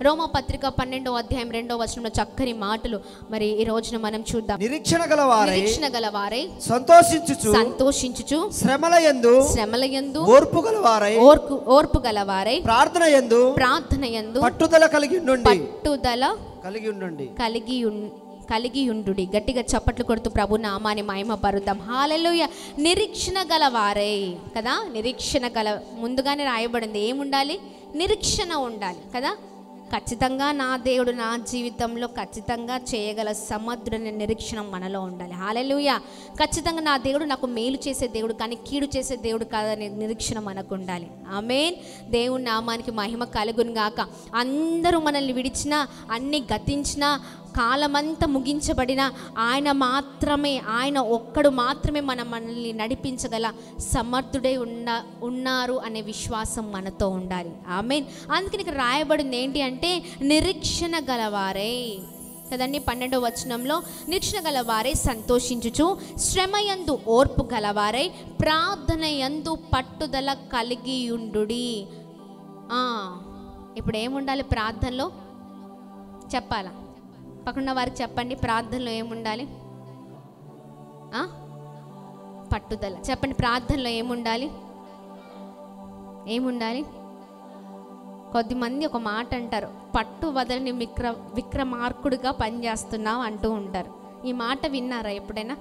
రోమపత్రిక 12వ అధ్యాయం 2వ వచనంలో చక్కని మాటలు మరి ఈ రోజున మనం చూద్దాం. నిరీక్షణ గలవారై సంతోషించుచు శ్రమలయందు ఓర్పు గలవారై ప్రార్థనయందు పట్టుదల కలిగి ఉండు. గట్టిగా చప్పట్లు కొడుతూ ప్రభు నామాన్ని మహిమపరుద్దాం. హల్లెలూయా. నిరీక్షణ గలవారై కదా, నిరీక్షణ ముందుగానే రాయబడింది. ఏముండాలి? నిరీక్షణ ఉండాలి కదా. ఖచ్చితంగా నా దేవుడు నా జీవితంలో ఖచ్చితంగా చేయగల సమర్థుడనే నిరీక్షణ మనలో ఉండాలి. హల్లెలూయా. ఖచ్చితంగా నా దేవుడు నాకు మేలు చేసే దేవుడు కానీ కీడు చేసే దేవుడు కాదనే నిరీక్షణ మనకు ఉండాలి. ఆమేన్. దేవుని నామానికి మహిమ కలుగును గాక. అందరూ మనల్ని విడిచినా, అన్ని గతించినా, కాలమంతా ముగించబడిన ఆయన ఒక్కడు మాత్రమే మనల్ని నడిపించగల సమర్థుడై ఉన్నారు అనే విశ్వాసం మనతో ఉండాలి. ఆమేన్. అందుకని ఇక్కడ రాయబడింది ఏంటి అంటే నిరీక్షణ గలవారై కదండి. 12వ వచనంలో నిరీక్షణ గలవారై సంతోషించుచు శ్రమయందు ఓర్పు గలవారై ప్రార్థనయందు పట్టుదల కలిగి ఉండుడి. ఇప్పుడు ఏముండాలి ప్రార్థనలో? చెప్పాలా? పక్కన వారికి చెప్పండి, ప్రార్థనలో ఏముండాలి? పట్టుదల. చెప్పండి, ప్రార్థనలో ఏముండాలి? కొద్దిమంది ఒక మాట అంటారు, పట్టు వదలని విక్రమార్కుడిగా పనిచేస్తున్నావు అంటూ ఉంటారు. ఈ మాట విన్నారా ఎప్పుడైనా?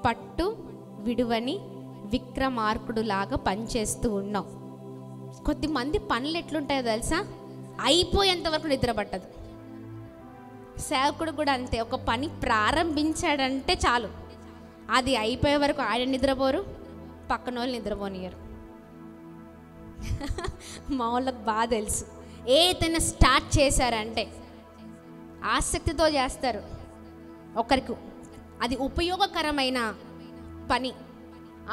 పట్టు విడువని విక్రమార్కుడు లాగా పనిచేస్తూ ఉన్నావు. కొద్దిమంది పనులు ఎట్లుంటాయో తెలుసా? అయిపోయేంత వరకు నిద్ర పట్టదు. సేవకుడు కూడా అంతే. ఒక పని ప్రారంభించాడంటే చాలు, అది అయిపోయే వరకు ఆయన నిద్రపోరు, పక్కన వాళ్ళు నిద్రపోనియరు. మా వాళ్ళకి బాగా తెలుసు. ఏదైనా స్టార్ట్ చేశారంటే ఆసక్తితో చేస్తారు. ఒకరికి అది ఉపయోగకరమైన పని,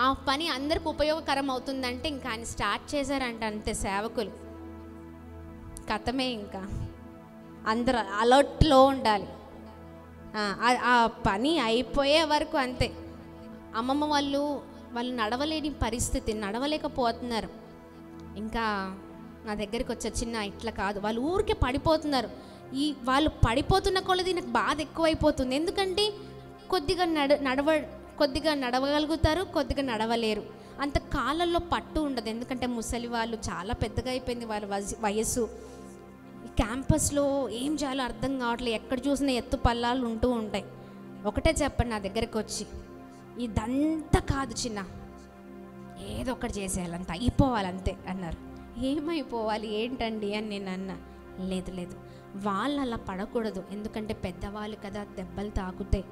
ఆ పని అందరికి ఉపయోగకరం అవుతుందంటే ఇంకా ఆయన స్టార్ట్ చేశారంటే అంతే సేవకులు కథమే. ఇంకా అందరూ అలర్ట్లో ఉండాలి. ఆ పని అయిపోయే వరకు అంతే. అమ్మమ్మ వాళ్ళు నడవలేని పరిస్థితి, నడవలేకపోతున్నారు. ఇంకా నా దగ్గరికి వచ్చే చిన్న ఇట్లా కాదు, వాళ్ళు ఊరికే పడిపోతున్నారు. వాళ్ళు పడిపోతున్న కొలది నాకు బాధ ఎక్కువైపోతుంది. ఎందుకంటే కొద్దిగా నడవగలుగుతారు, కొద్దిగా నడవలేరు. అంత కాళ్ళల్లో పట్టు ఉండదు. ఎందుకంటే ముసలి వాళ్ళు చాలా పెద్దగా అయిపోయింది వాళ్ళ వయస్సు. క్యాంపస్లో ఏం చేయాలో అర్థం కావట్లేదు. ఎక్కడ చూసినా ఎత్తు పల్లాలు ఉంటూ ఉంటాయి. ఒకటే చెప్పండి నా దగ్గరికి వచ్చి, ఇదంతా కాదు చిన్న, ఏదో ఒకటి చేసేయాలంత అయిపోవాలంతే అన్నారు. ఏమైపోవాలి ఏంటండి అని నేను అన్నా. లేదు వాళ్ళు అలా పడకూడదు, ఎందుకంటే పెద్దవాళ్ళు కదా, దెబ్బలు తాకుతాయి.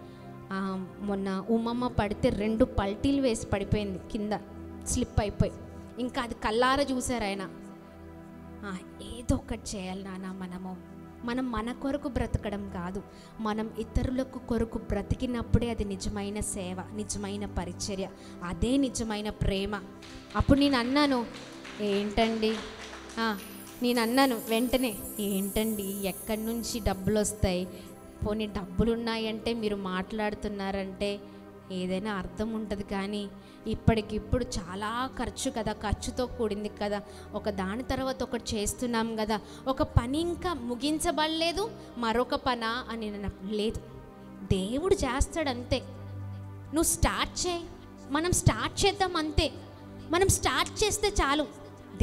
మొన్న ఉమ్మమ్మ పడితే 2 పల్టీలు వేసి పడిపోయింది, కింద స్లిప్ అయిపోయి. ఇంకా అది కల్లారా చూశారు ఆయన. ఏదో ఒకటి చేయాలి నాన్న. మనం మన కొరకు బ్రతకడం కాదు, మనం ఇతరులకు కొరకు బ్రతికినప్పుడే అది నిజమైన సేవ, నిజమైన పరిచర్య, అదే నిజమైన ప్రేమ. అప్పుడు నేను అన్నాను, ఏంటండి వెంటనే, ఏంటండి ఎక్కడి నుంచి డబ్బులు వస్తాయి? పోనీ డబ్బులు ఉన్నాయంటే మీరు మాట్లాడుతున్నారంటే ఏదైనా అర్థం ఉంటుంది, కానీ ఇప్పటికిప్పుడు చాలా ఖర్చుతో కూడింది కదా, ఒక దాని తర్వాత ఒకటి చేస్తున్నాం కదా, ఒక పని ఇంకా ముగించబడలేదు, మరొక పనా అని లేదు. దేవుడు చేస్తాడంతే. నువ్వు స్టార్ట్ చేయి, మనం స్టార్ట్ చేద్దాం అంతే. మనం స్టార్ట్ చేస్తే చాలు,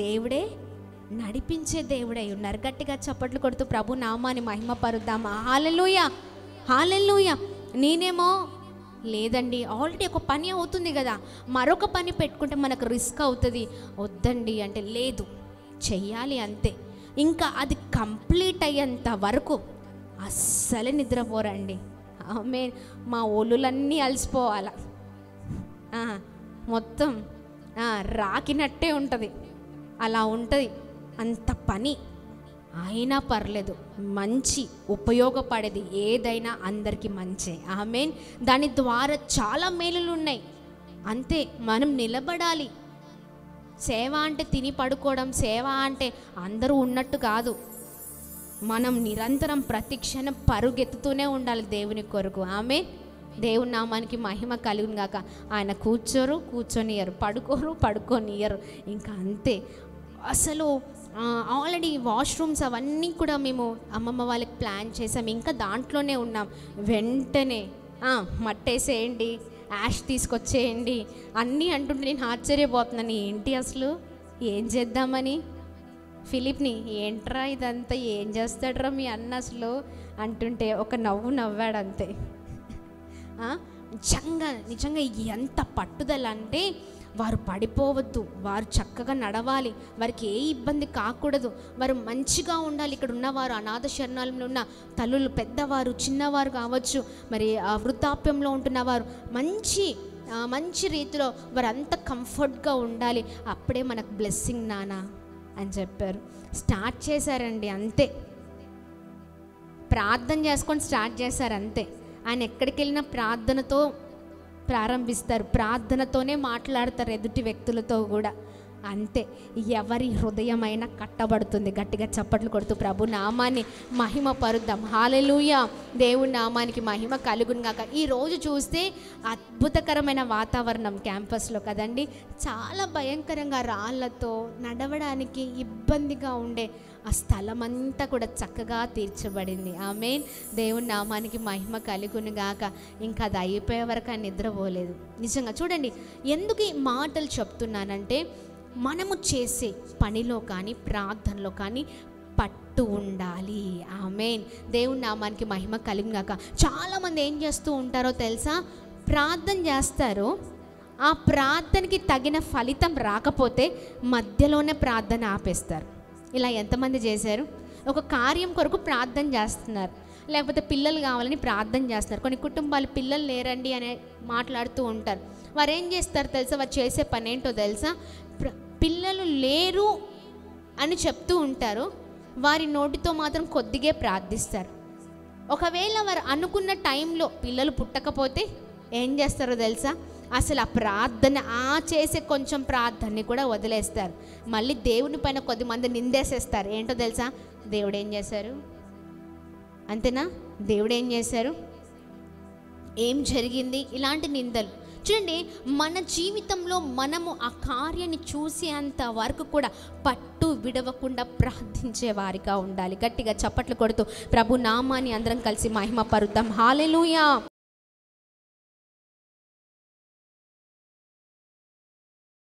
దేవుడే నడిపించే దేవుడై ఉన్నారు. గట్టిగా చప్పట్లు కొడుతూ ప్రభు నామాన్ని మహిమపరుద్దాం. హల్లెలూయా, హల్లెలూయా. నేనేమో లేదండి, ఆల్రెడీ ఒక పని అవుతుంది కదా, మరొక పని పెట్టుకుంటే మనకు రిస్క్ అవుతుంది, వద్దండి అంటే లేదు, చెయ్యాలి అంతే. ఇంకా అది కంప్లీట్ అయ్యేంత వరకు అస్సలే నిద్రపోరండి. మా ఒళ్ళులన్నీ అలసిపోవాల, మొత్తం రాకినట్టే ఉంటుంది, అలా ఉంటుంది అంత పని. అయినా పర్లేదు, మంచి ఉపయోగపడేది ఏదైనా అందరికీ మంచే. ఆమేన్. దాని ద్వారా చాలా మేలులు ఉన్నాయి. అంతే, మనం నిలబడాలి. సేవ అంటే తిని పడుకోవడం, సేవ అంటే అందరూ ఉన్నట్టు కాదు. మనం నిరంతరం ప్రతి క్షణం పరుగెత్తుతూనే ఉండాలి దేవుని కొరకు. ఆమేన్. దేవుని నామానికి మహిమ కలుగును గాక. ఆయన కూర్చోనియరు, పడుకోనియరు, ఇంకా అంతే. అసలు ఆల్రెడీ వాష్రూమ్స్ అవన్నీ కూడా మేము అమ్మమ్మ వాళ్ళకి ప్లాన్ చేసాం, ఇంకా దాంట్లోనే ఉన్నాం. వెంటనే మట్టేసేయండి, యాష్ తీసుకొచ్చేయండి అన్నీ అంటుంటే నేను ఆశ్చర్యపోతున్నాను. ఏంటి అసలు ఏం చేద్దామని ఫిలిప్ని, ఏంట్రా ఇదంతా, ఏం చేస్తాడ్రా మీ అన్న అసలు అంటుంటే ఒక నవ్వు నవ్వాడు అంతే. నిజంగా ఎంత పట్టుదల అంటే వారు పడిపోవద్దు, వారు చక్కగా నడవాలి, వారికి ఏ ఇబ్బంది కాకూడదు, వారు మంచిగా ఉండాలి. ఇక్కడ ఉన్నవారు అనాథ శరణాలయంలో ఉన్న తల్లులు, పెద్దవారు, చిన్నవారు కావచ్చు, మరి వృద్ధాప్యంలో ఉంటున్నవారు మంచి రీతిలో వారంతా కంఫర్ట్గా ఉండాలి. అప్పుడే మనకు బ్లెస్సింగ్ నానా అని చెప్పారు. స్టార్ట్ చేశారండి అంతే, ప్రార్థన చేసుకొని స్టార్ట్ చేశారు అంతే. ఆయన ఎక్కడికి వెళ్ళినా ప్రార్థనతో ప్రారంభిస్తారు, ప్రార్థనతోనే మాట్లాడతారు ఎదుటి వ్యక్తులతో కూడా అంతే. ఎవరి హృదయమైనా కట్టబడుతుంది. గట్టిగా చప్పట్లు కొడుతూ ప్రభు నామాన్ని మహిమ పరుద్దాం. హల్లెలూయా, దేవుని నామానికి మహిమ కలుగును గాక. ఈరోజు చూస్తే అద్భుతకరమైన వాతావరణం క్యాంపస్లో కదండి. చాలా భయంకరంగా రాళ్లతో నడవడానికి ఇబ్బందిగా ఉండే ఆ స్థలం అంతా కూడా చక్కగా తీర్చబడింది. ఆమేన్, దేవుని నామానికి మహిమ కలుగును గాక. ఇంకా అది అయిపోయే వరకు ఆయన నిద్రపోలేదు. నిజంగా చూడండి, ఎందుకు ఈ మాటలు చెప్తున్నానంటే మనము చేసే పనిలో కానీ ప్రార్థనలో కానీ పట్టు ఉండాలి. ఆమేన్, దేవుని నామానికి మహిమ కలుగును గాక. చాలామంది ఏం చేస్తూ ఉంటారో తెలుసా, ప్రార్థన చేస్తారు, ఆ ప్రార్థనకి తగిన ఫలితం రాకపోతే మధ్యలోనే ప్రార్థన ఆపేస్తారు. ఇలా ఎంతమంది చేశారు? ఒక కార్యం కొరకు ప్రార్థన చేస్తున్నారు, లేకపోతే పిల్లలు కావాలని ప్రార్థన చేస్తున్నారు. కొన్ని కుటుంబాలు పిల్లలు లేరండి అని మాట్లాడుతూ ఉంటారు. వారు ఏం చేస్తారు తెలుసా, వారు చేసే పని ఏంటో తెలుసా, పిల్లలు లేరు అని చెప్తూ ఉంటారు, వారి నోటితో మాత్రం కొద్దిగా ప్రార్థిస్తారు. ఒకవేళ వారు అనుకున్న టైంలో పిల్లలు పుట్టకపోతే ఏం చేస్తారో తెలుసా, అసలు ఆ ప్రార్థన చేసే కొంచెం ప్రార్థనని కూడా వదిలేస్తారు. మళ్ళీ దేవుని పైన కొద్దిమంది నిందేసేస్తారు. ఏంటో తెలుసా, దేవుడు ఏం చేశారు, అంతేనా, దేవుడు ఏం చేశారు, ఏం జరిగింది, ఇలాంటి నిందలు. చూడండి, మన జీవితంలో మనము ఆ కార్యాన్ని చూసేంత వరకు కూడా పట్టు విడవకుండా ప్రార్థించే వారిగా ఉండాలి. గట్టిగా చప్పట్లు కొడుతూ ప్రభు నామాన్ని అందరం కలిసి మహిమ పరుద్దాం. హల్లెలూయా.